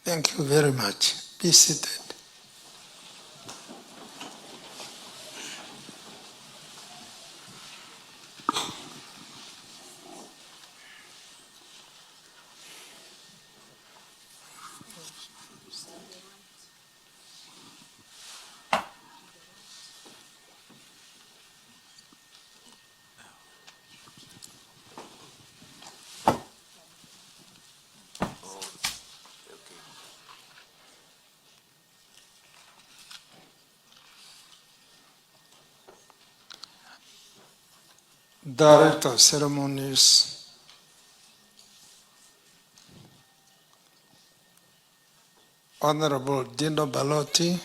Thank you very much. Be seated. Director of Ceremonies, Honorable Dino Balotti,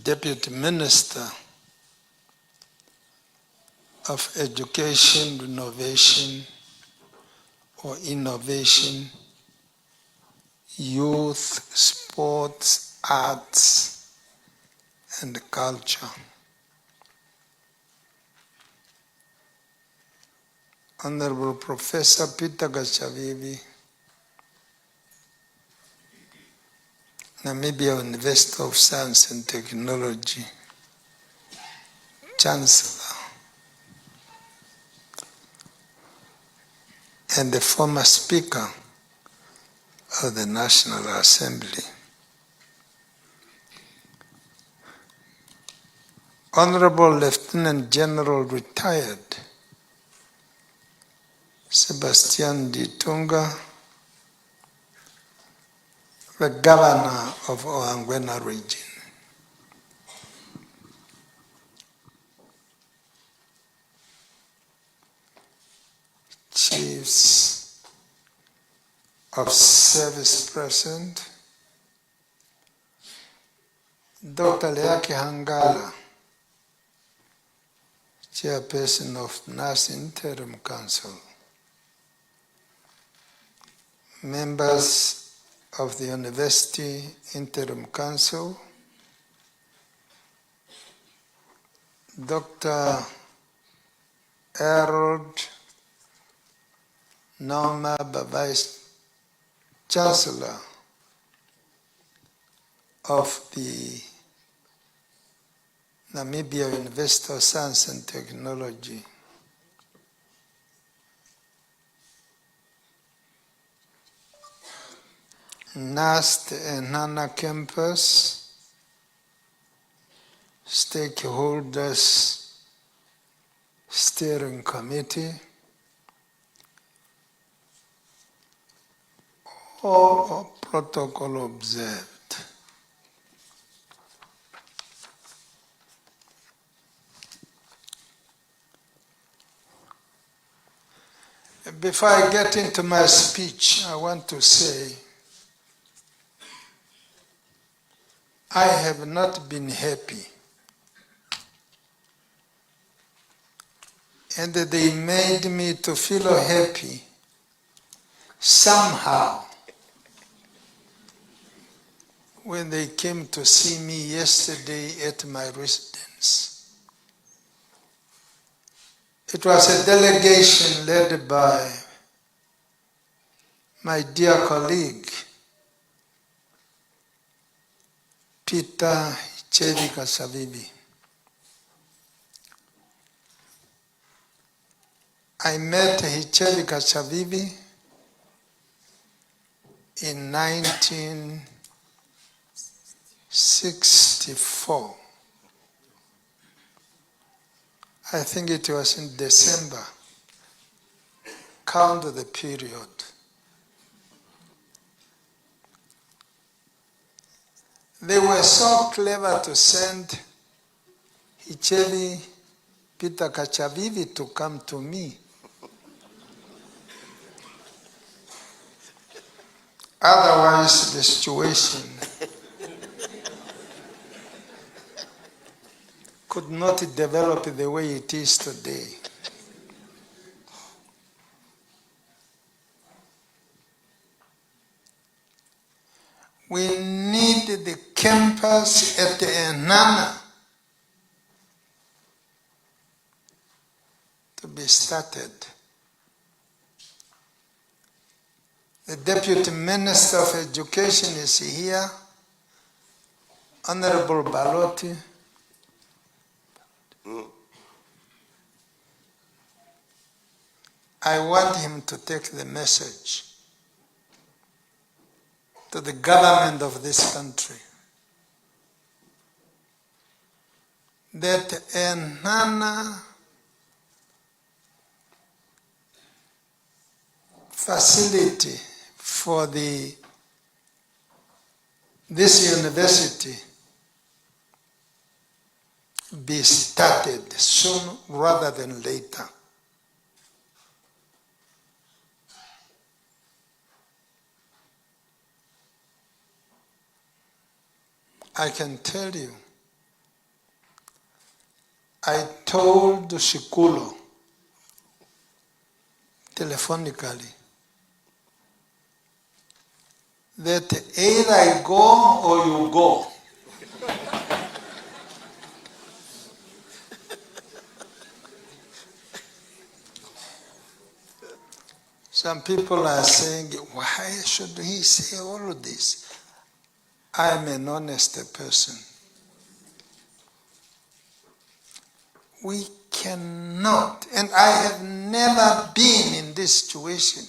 Deputy Minister of Education, Renovation or Innovation, Youth, Sports, Arts, and Culture. Honorable Professor Peter Gachavivi, Namibia University of Science and Technology, Chancellor, and the former Speaker of the National Assembly. Honorable Lieutenant General Retired Sebastian Ditunga, the Governor of Oangwena region. Chiefs of Service present, Dr. Leaki Hangala, Chairperson of NUST Interim Council, members of the University Interim Council, Dr. Harold Nauma, Vice Chancellor of the Namibia University of Science and Technology, NUST and NANA campus, stakeholders, steering committee, all protocol observed. Before I get into my speech, I want to say I have not been happy, and they made me to feel happy somehow when they came to see me yesterday at my residence. It was a delegation led by my dear colleague, Peter Gachavivi. I met Gachavivi in 1964. I think it was in December. Count the period. They were so clever to send Peter Gachavivi to come to me. Otherwise, the situation could not develop the way it is today. We need the campus at the Enana to be started. The Deputy Minister of Education is here, Honorable Balotti. I want him to take the message to the government of this country that a NANA facility for this university be started soon rather than later. I can tell you, I told Shikulo telephonically that either I go or you go. Some people are saying, why should he say all of this? I am an honest person. We cannot, and I have never been in this situation,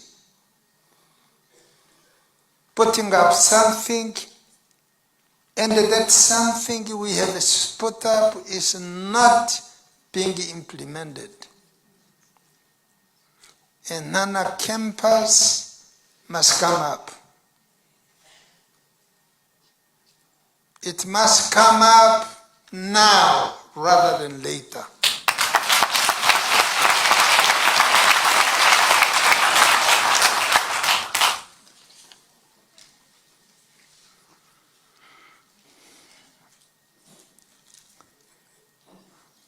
putting up something, and that something we have put up is not being implemented. And NANA campus must come up. It must come up now rather than later.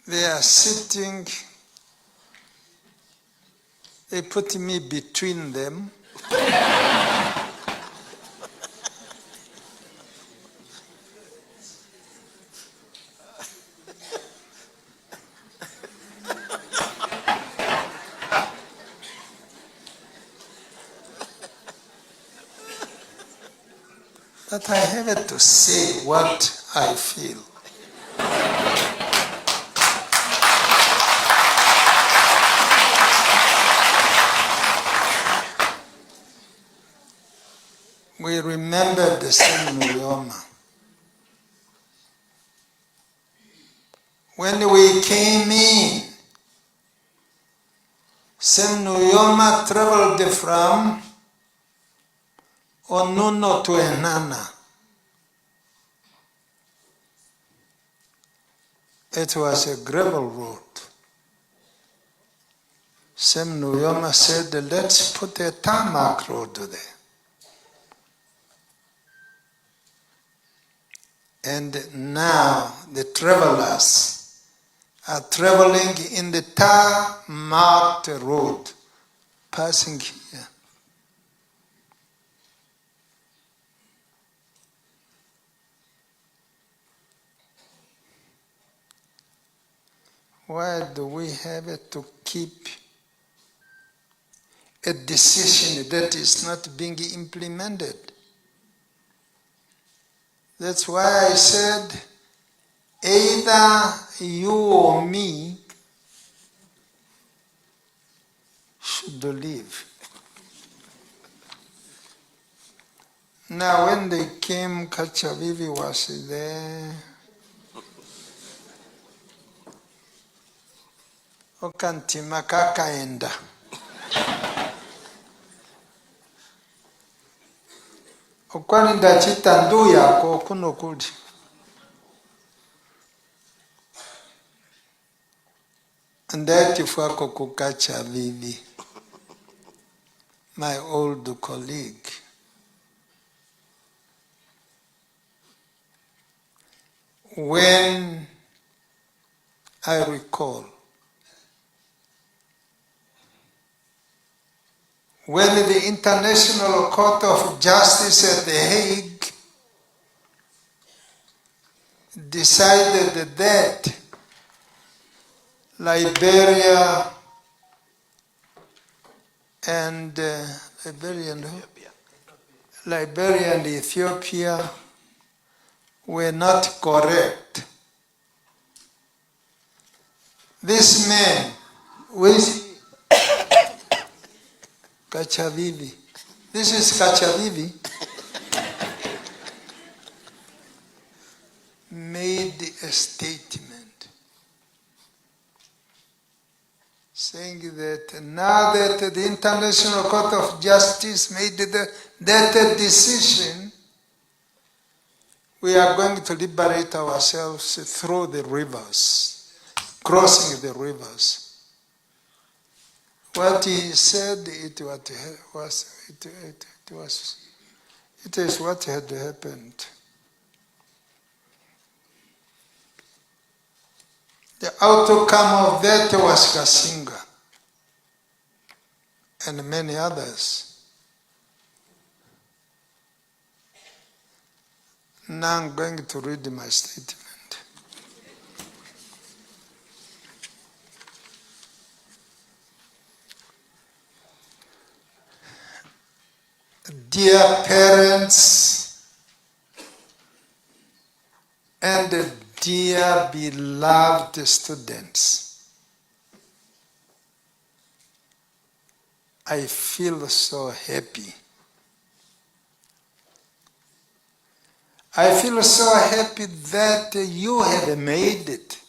They are sitting, they put me between them. But I have to say what I feel. We remember the Sam Nuyoma. When we came in, Sam Nuyoma traveled from Onuno to Enana. It was a gravel road. Sam Nuyoma said, let's put a tarmac road there. And now the travelers are traveling in the tar-marked road, passing here. Why do we have to keep a decision that is not being implemented? That's why I said, either you or me should leave. Now when they came, Kachavivi was there. Okantima kakaenda. Okwani ndachita ndu yako kuno kudi. Ndati fwako kukacha Vivi, my old colleague. When I recall, when the International Court of Justice at The Hague decided that Liberia and Liberian Liberia and Ethiopia were not correct. This man with Kachavivi, this is Kachavivi, made a statement saying that now that the International Court of Justice made that decision, we are going to liberate ourselves through the rivers, crossing the rivers. What he said, it is what had happened. The outcome of that was Kasinga and many others. Now I'm going to read my statement. Dear parents and dear beloved students, I feel so happy. I feel so happy that you have made it.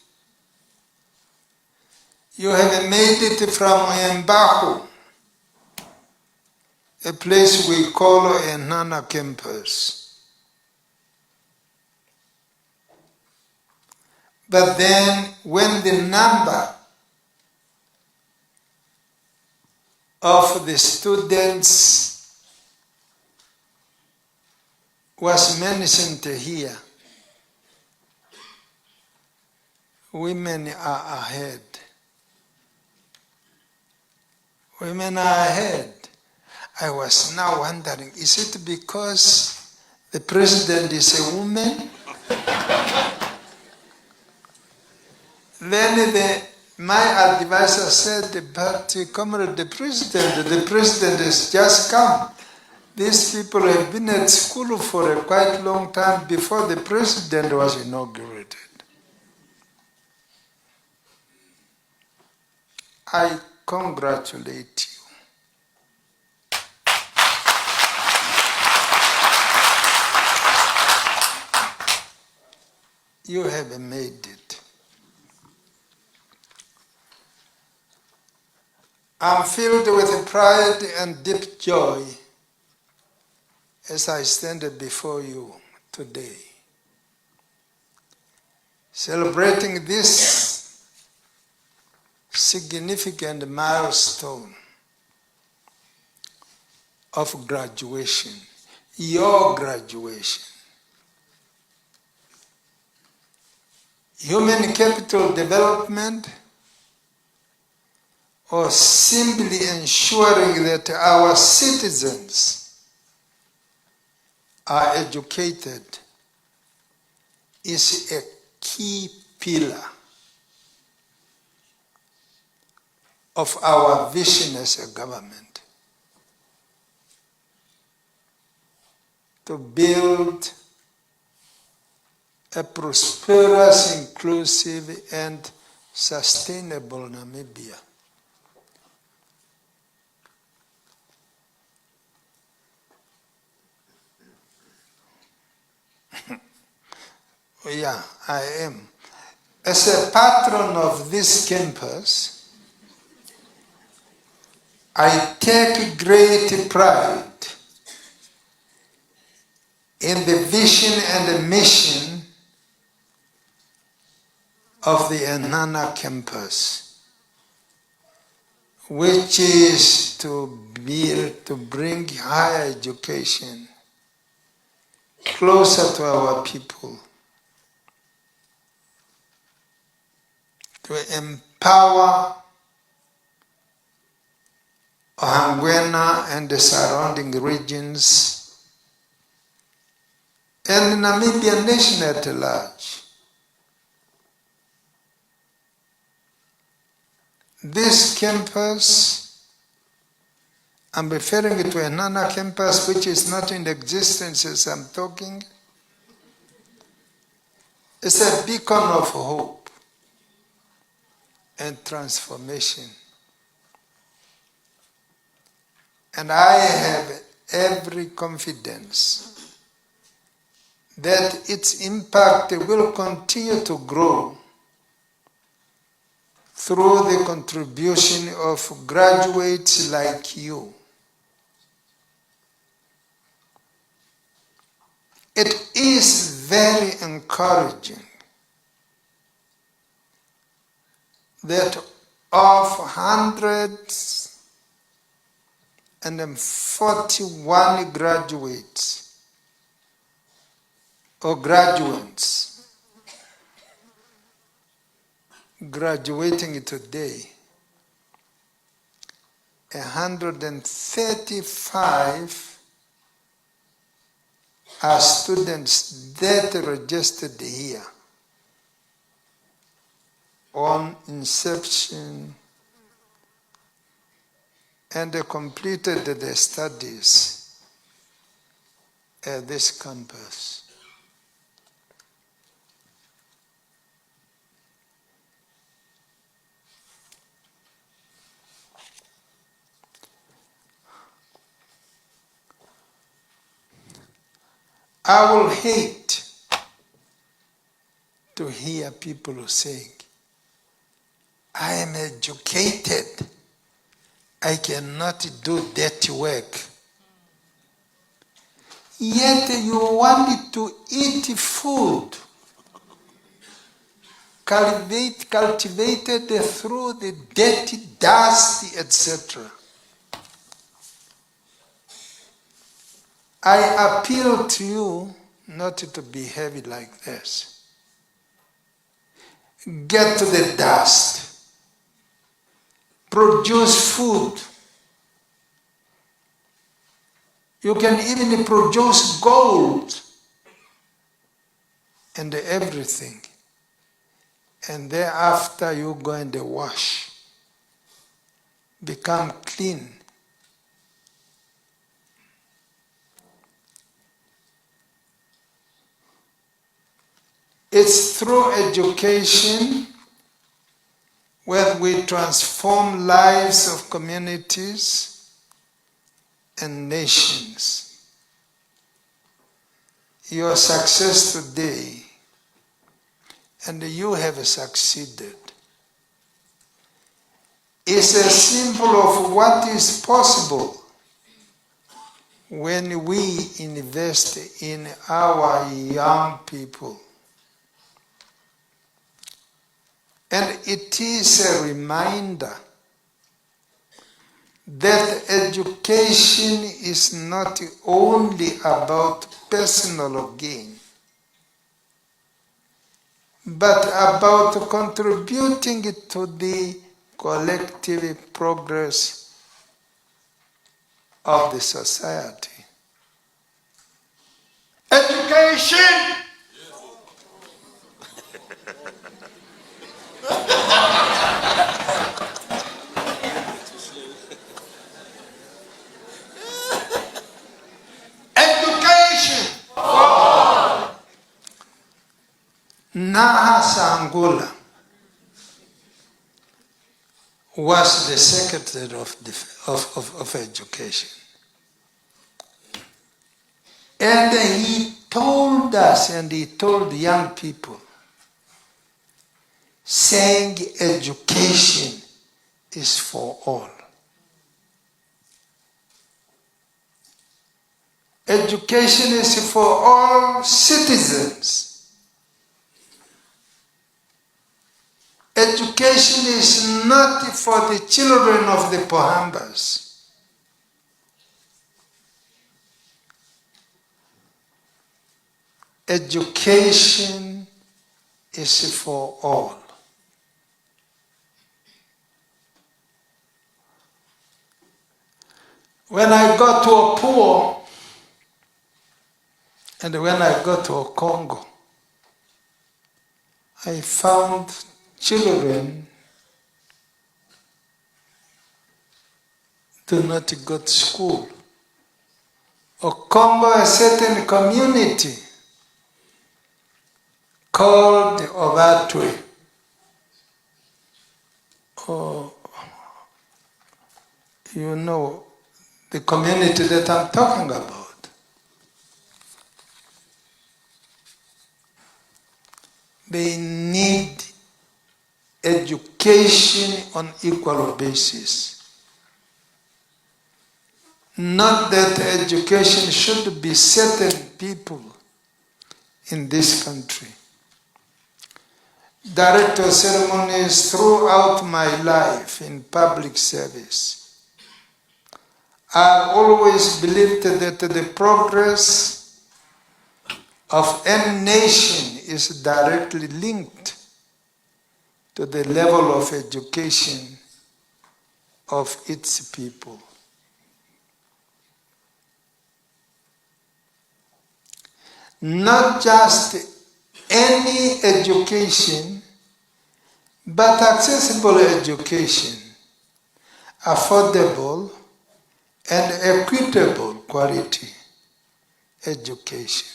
You have made it from Mbahu, a place we call a Nana campus. But then when the number of the students was mentioned here, women are ahead. Women are ahead. I was now wondering, is it because the president is a woman? Then my advisor said, but comrade, the president has just come. These people have been at school for a quite long time before the president was inaugurated. I congratulate you. You have made it. I'm filled with pride and deep joy as I stand before you today, celebrating this significant milestone of graduation, your graduation. Human capital development, or simply ensuring that our citizens are educated, is a key pillar of our vision as a government to build a prosperous, inclusive, and sustainable Namibia. Yeah, I am. As a patron of this campus, I take great pride in the vision and the mission of the Enhana campus, which is to bring higher education closer to our people, to empower Ohangwena and the surrounding regions, and the Namibian nation at large. This campus I'm referring to a Nana campus which is not in existence as I'm talking. It's a beacon of hope and transformation. And I have every confidence that its impact will continue to grow through the contribution of graduates like you. It is very encouraging that of 141 graduates or graduates graduating today, 135 are students that registered here on inception and completed their studies at this campus. I will hate to hear people saying, I am educated, I cannot do dirty work. Yet you want to eat food cultivated through the dirty dust, etc. I appeal to you not to behave like this. Get to the dust. Produce food. You can even produce gold and everything. And thereafter you go and wash. Become clean. It's through education where we transform lives of communities and nations. Your success today, and you have succeeded, is a symbol of what is possible when we invest in our young people. And it is a reminder that education is not only about personal gain, but about contributing to the collective progress of the society. Education! Naha Sangula was the Secretary of Education. And he told us, and he told young people, saying education is for all. Education is for all citizens. Education is not for the children of the Pohambas. Education is for all. When I got to a poor, and when I got to a Congo, I found children do not go to school. Or Congo, a certain community called Ovatwe. Or, you know, the community that I'm talking about. They need education on equal basis. Not that education should be certain people in this country. Director of ceremonies throughout my life in public service, I've always believed that the progress of any nation is directly linked to the level of education of its people. Not just any education, but accessible education, affordable and equitable quality education,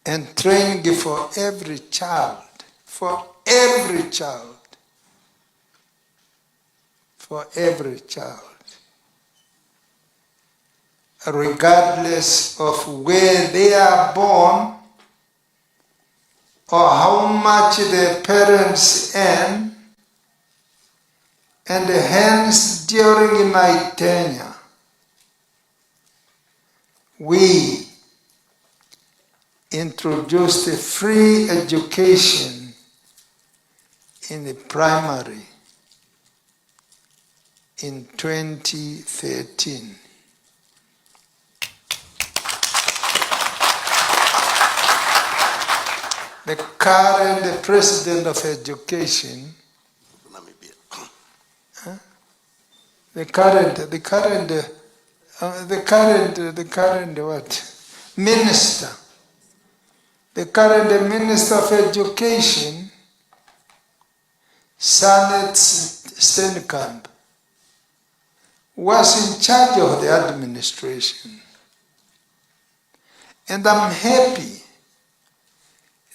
and training for every child, for every child, for every child, regardless of where they are born or how much their parents earn. And hence, during my tenure, we introduced a free education in the primary in 2013. The current president of education, the current minister, the current minister of education, Sanet Steenkamp, was in charge of the administration. And I'm happy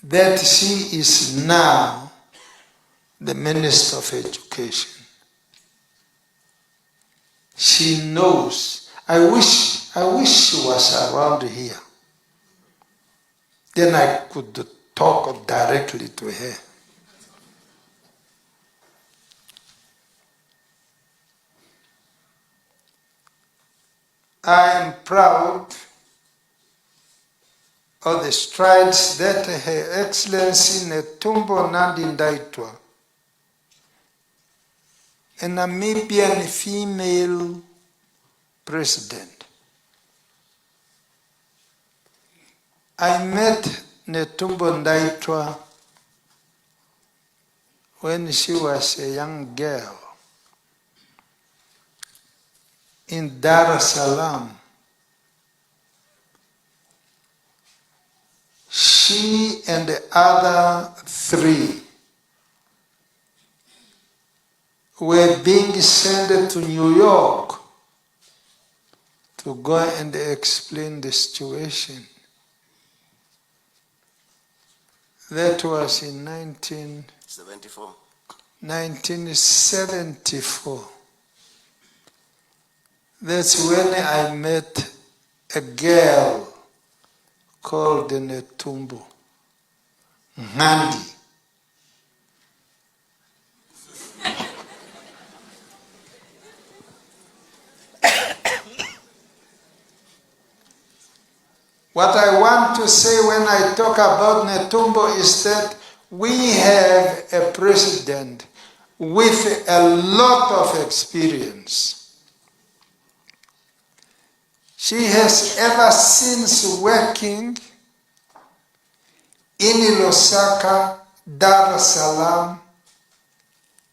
that she is now the Minister of Education. She knows. I wish she was around here. Then I could talk directly to her. I am proud of the strides that Her Excellency Netumbo Nandi-Ndaitwah, a Namibian female president. I met Netumbo Ndaitwah when she was a young girl in Dar es Salaam. She and the other three were being sent to New York to go and explain the situation. That was in 1974. That's when I met a girl called Netumbo Nandi. What I want to say when I talk about Netumbo is that we have a president with a lot of experience. She has ever since working in Lusaka, Dar es Salaam,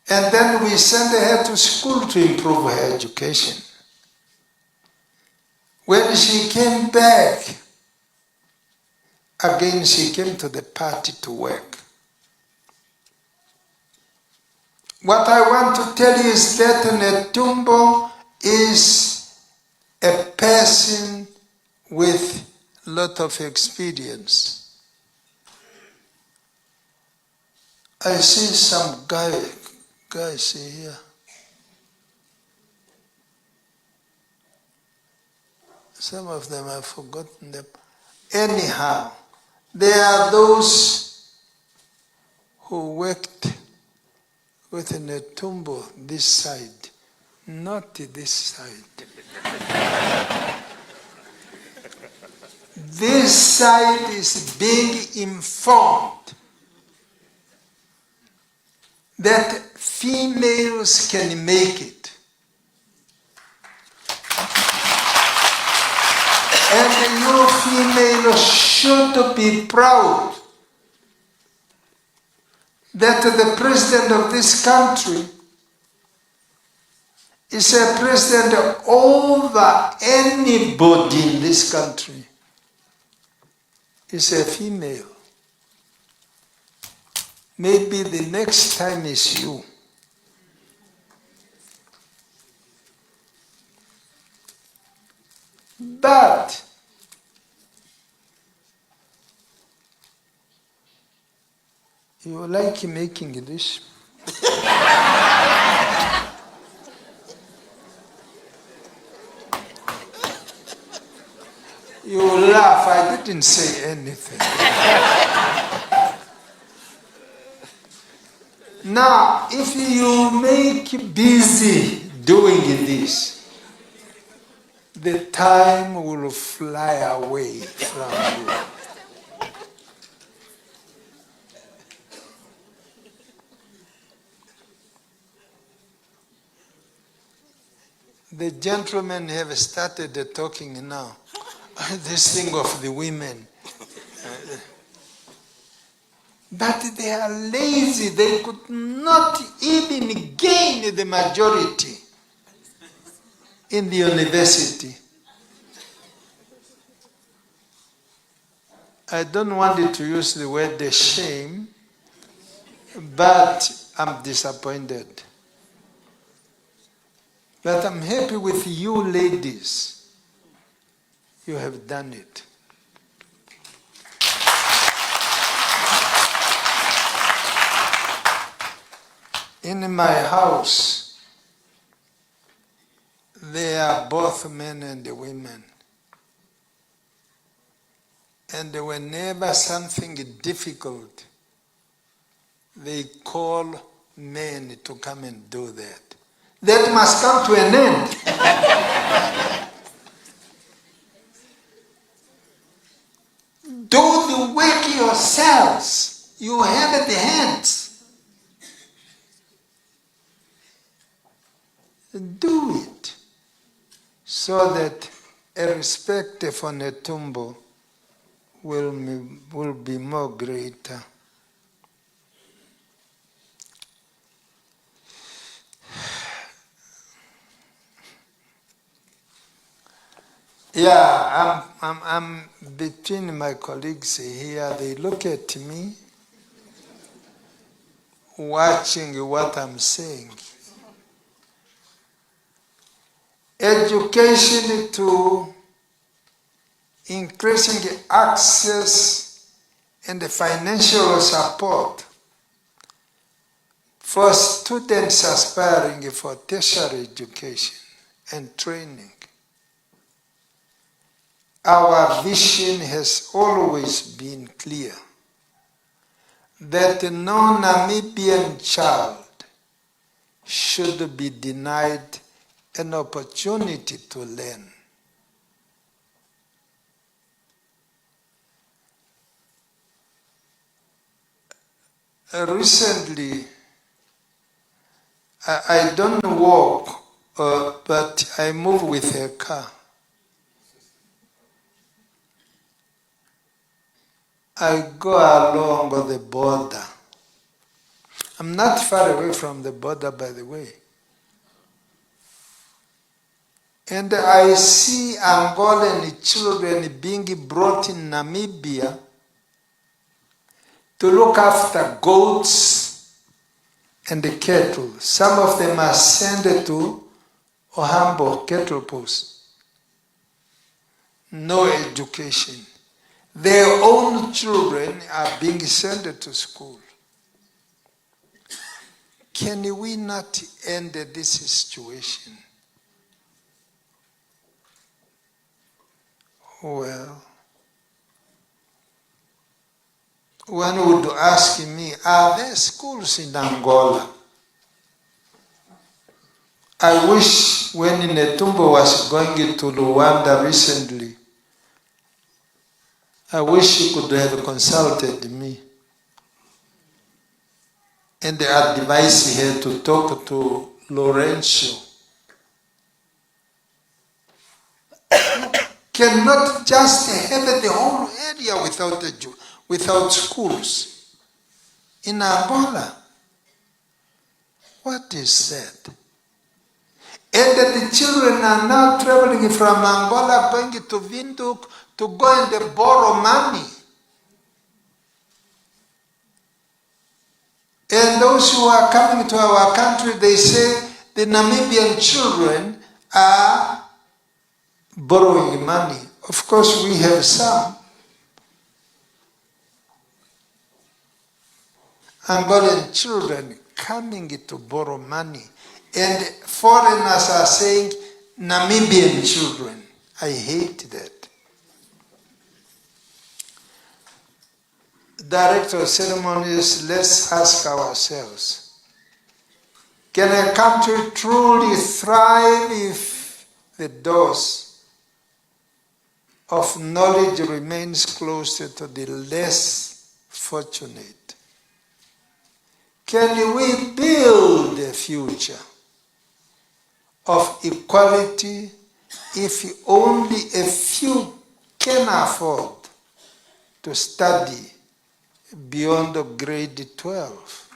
and then we sent her to school to improve her education. When she came back, again she came to the party to work. What I want to tell you is that Netumbo is a person with a lot of experience. I see some guys here. Some of them I've forgotten them. Anyhow, there are those who worked with Netumbo this side, not this side. This side is being informed that females can make it. And you females should be proud that the president of this country is a president over anybody in this country. Is a female. Maybe the next time is you. But you like making this? You laugh, I didn't say anything. Now, if you make busy doing this, the time will fly away from you. The gentlemen have started talking now. This thing of the women. But they are lazy. They could not even gain the majority in the university. I don't want to use the word shame, but I'm disappointed. But I'm happy with you ladies. You have done it. In my house, there are both men and women. And whenever something difficult, they call men to come and do that. That must come to an end. Do the work yourselves. You have the hands. Do it so that a respect for Netumbo will be more greater. Yeah, I'm between my colleagues here. They look at me, watching what I'm saying. Education to increasing access and financial support for students aspiring for tertiary education and training. Our vision has always been clear that no Namibian child should be denied an opportunity to learn. Recently, I don't walk, but I move with a car. I go along the border. I'm not far away from the border, by the way. And I see Angolan children being brought in Namibia to look after goats and the cattle. Some of them are sent to Pohamba cattle post. No education. Their own children are being sent to school. Can we not end this situation? Well, one would ask me, are there schools in Angola? I wish when Netumbo was going to Rwanda recently, I wish he could have consulted me and advised her to talk to Lorenzo. Cannot just have the whole area without schools. In Angola, what is that? And the children are now traveling from Angola, going to Windhoek to go and borrow money. And those who are coming to our country, they say the Namibian children are borrowing money. Of course, we have some. Angolan children coming to borrow money. And foreigners are saying Namibian children. I hate that. Director of ceremonies, let's ask ourselves, can a country truly thrive if the doors of knowledge remains closed to the less fortunate? Can we build a future of equality if only a few can afford to study beyond grade 12?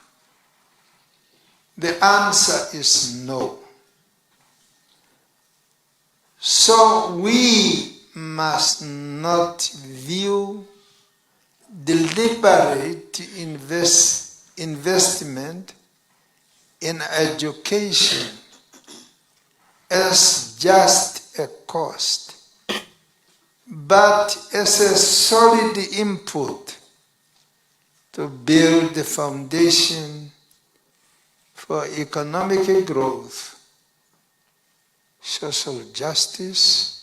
The answer is no. So we must not view deliberate investment in education as just a cost, but as a solid input to build the foundation for economic growth, social justice,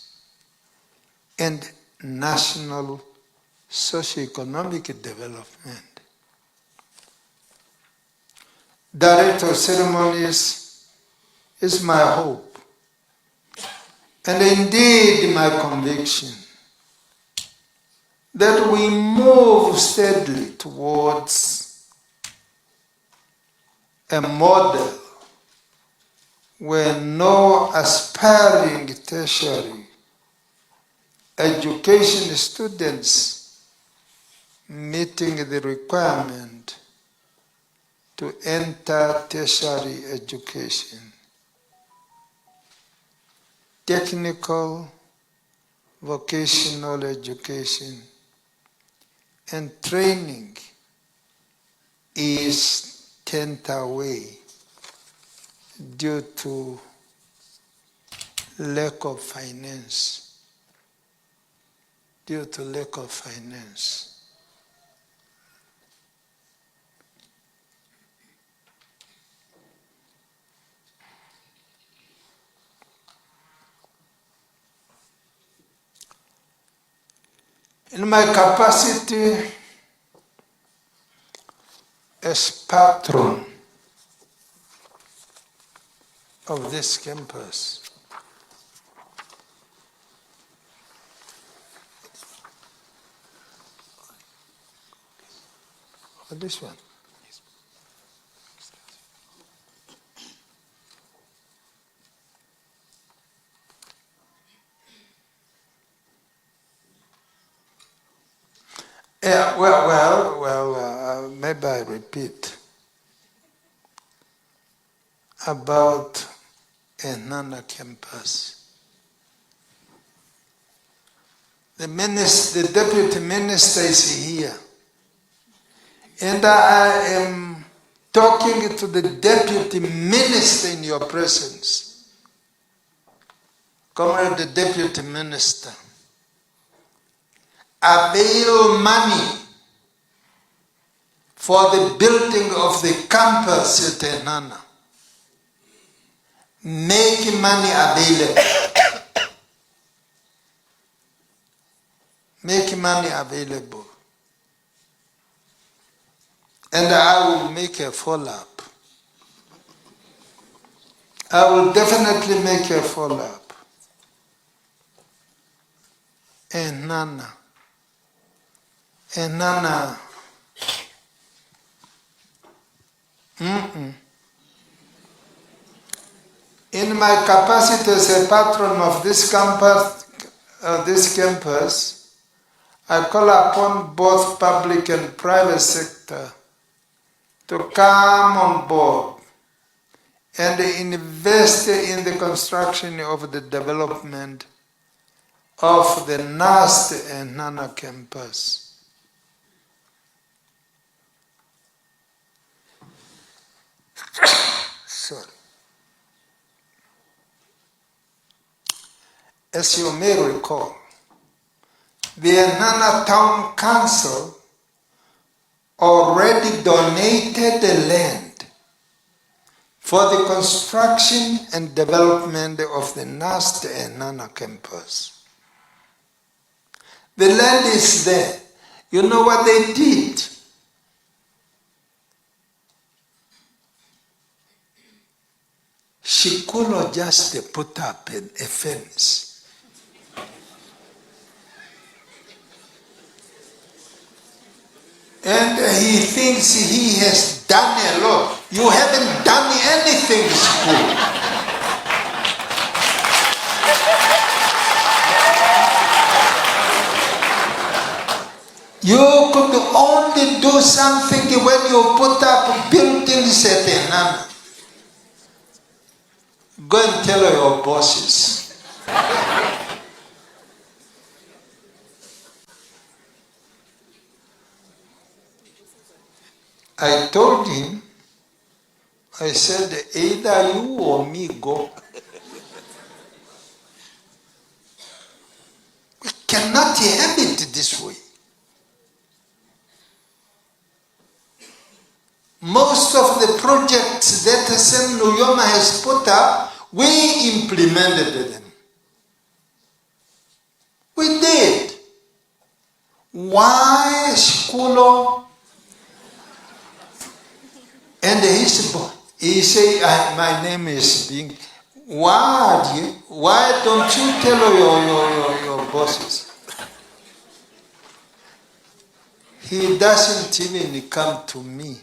and national socio-economic development. Director of ceremonies is my hope, and indeed my conviction, that we move steadily towards a model where no aspiring tertiary education students meeting the requirement to enter tertiary education, technical, vocational education, and training is turned away due to lack of finance. Due to lack of finance. In my capacity as patron of this campus, this one. Yeah, maybe I repeat about Enana campus. The deputy minister is here, and I am talking to the deputy minister in your presence. Comrade the deputy minister, avail money for the building of the campus at Enhana. Make money available. Make money available. And I will make a follow-up. I will definitely make a follow-up. Enhana. In my capacity as a patron of this campus, I call upon both public and private sector to come on board and invest in the construction of the development of the NUST and NANA campus. Sorry. As you may recall, the Enhana Town Council already donated the land for the construction and development of the NUST and NANA campus. The land is there. You know what they did? Shikulo just put up a fence. And he thinks he has done a lot. You haven't done anything, school. You could only do something when you put up buildings at Enhana. Go and tell your bosses. I told him, I said, either you or me go. We cannot have it this way. Most of the projects that Sem Nuyoma has put up, we implemented them. We did. Why Shkulo? And he say, my name is being. Why don't you tell your bosses? He doesn't even come to me.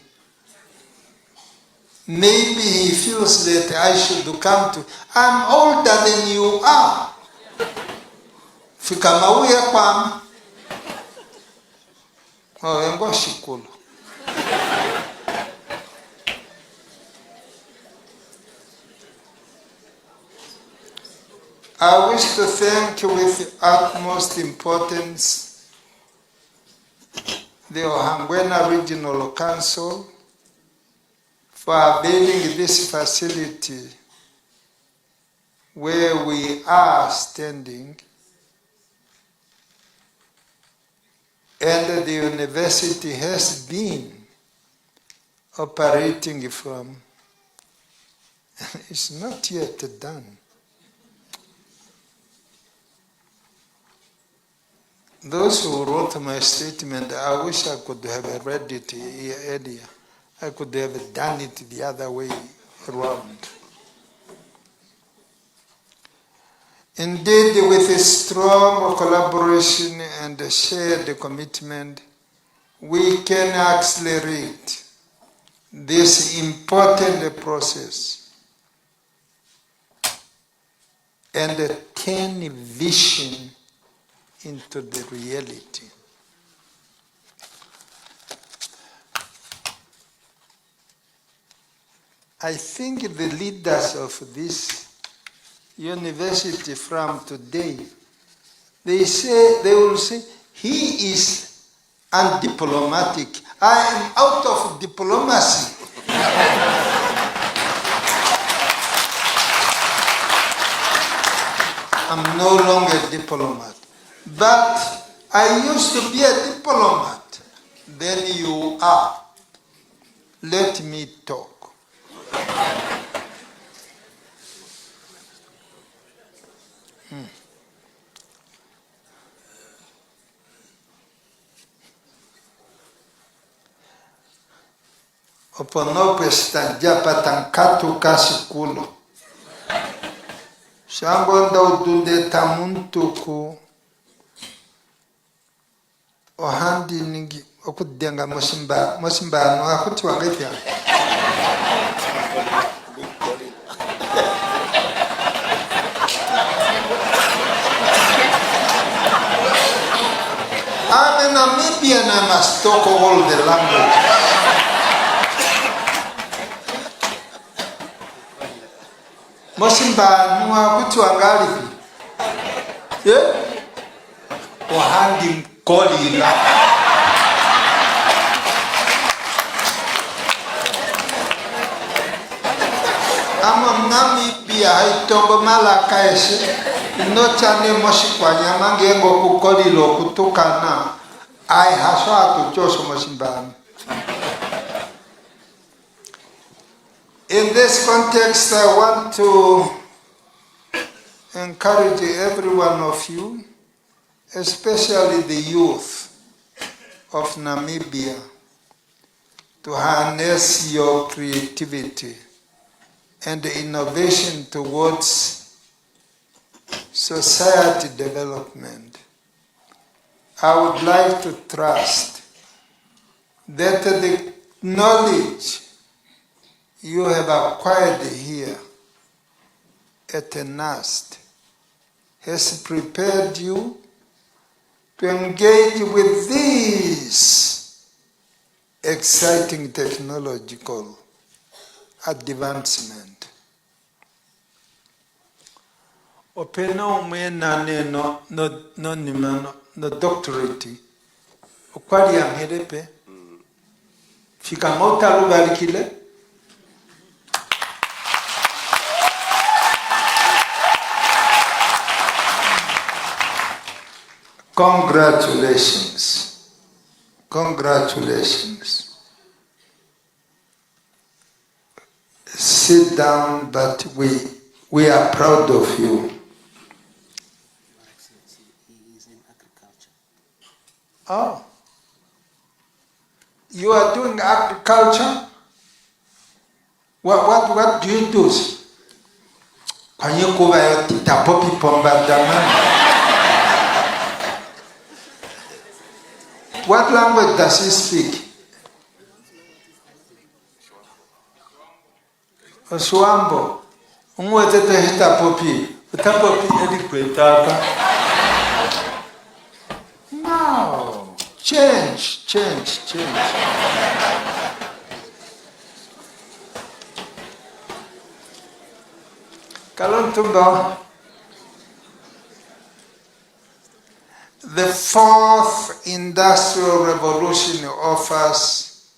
Maybe he feels that I should come to. I'm older than you are. Fikamauya kwam. Oh, engo shikulu. I wish to thank with utmost importance the Ohangwena Regional Council for availing this facility where we are standing, and the university has been operating from. It's not yet done. Those who wrote my statement, I wish I could have read it earlier. I could have done it the other way around. Indeed, with a strong collaboration and a shared commitment, we can accelerate this important process and turn vision into the reality. I think the leaders of this university from today, they will say, he is undiplomatic. I am out of diplomacy. I'm no longer a diplomat. But I used to be a diplomat. Then you are. Let me talk. Oponope stanjapa tankatu kasikulo. Shangonda udunde tamuntuku. Ohandi ningi okudenga mosimba no akuti wangepya. I'm a Namibian, I must talk all the languages. Mosimba no akuti wangali. Yeah? Ohandi mkolila. Ama Namibia haitombo malaka eshe. Nochane moshikwanya mangengo kukolilo kutukana. Ai haswa atuchoso mosimba. In this context, I want to encourage every one of you, especially the youth of Namibia, to harness your creativity and innovation towards society development. I would like to trust that the knowledge you have acquired here at NUST has prepared you to engage with this exciting technological advancement. Opena umena no doctorate okwali amherepe fika mota lubalikile. Congratulations. Congratulations. Sit down, but we are proud of you. He is in agriculture. Oh. You are doing agriculture? What do you do? What language does he speak? Oswambo. Umwetete hita popi. Utapopi edikwetaka. No. Change. Kalontumba. The fourth industrial revolution offers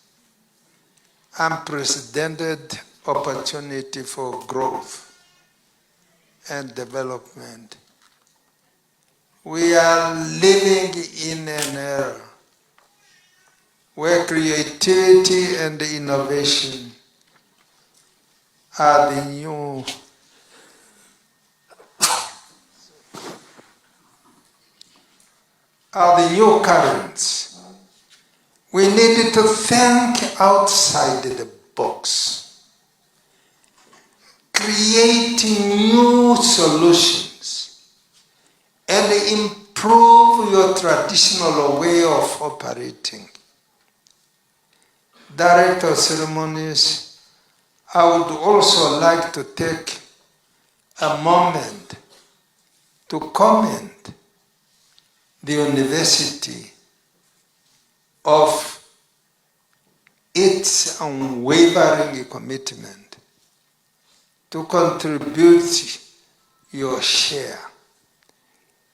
unprecedented opportunity for growth and development. We are living in an era where creativity and innovation are the new currents. We need to think outside the box, creating new solutions and improve your traditional way of operating. Director of ceremonies, I would also like to take a moment to commend the university of its unwavering commitment to contribute your share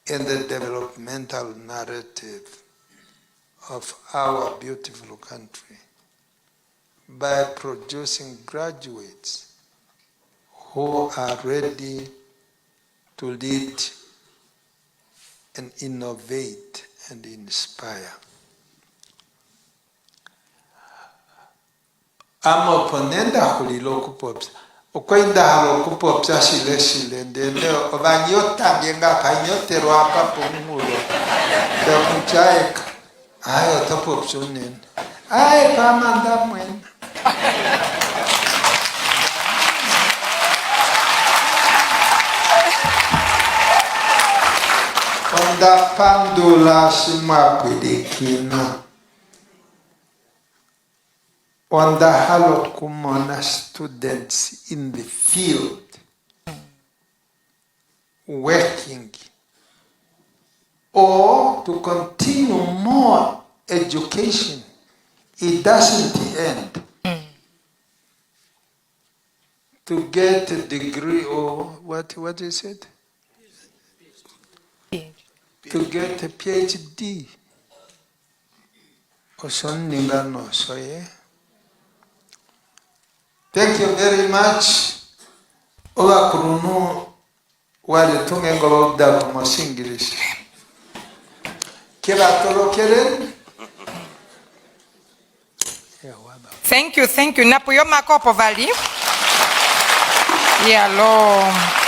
in the developmental narrative of our beautiful country by producing graduates who are ready to lead and innovate and inspire. Amo nenda hulilo kupopsa. Ukwenda halo kupopsa shile ndende obanyota ngenga kanyotero hapa pungulo. Ya kuchaeka. Ayo tapopsa unene. Aye pamanda mwene. Onda pandula simapidikina. Onda halo kumona students in the field working or to continue more education. It doesn't end. To get a degree or what is it? To get a PhD. Thank you very much. Owa kurunu wale tungengo da como English. Kila tolo keren. Thank you. Napuyo makopo vali. Yeah, lo.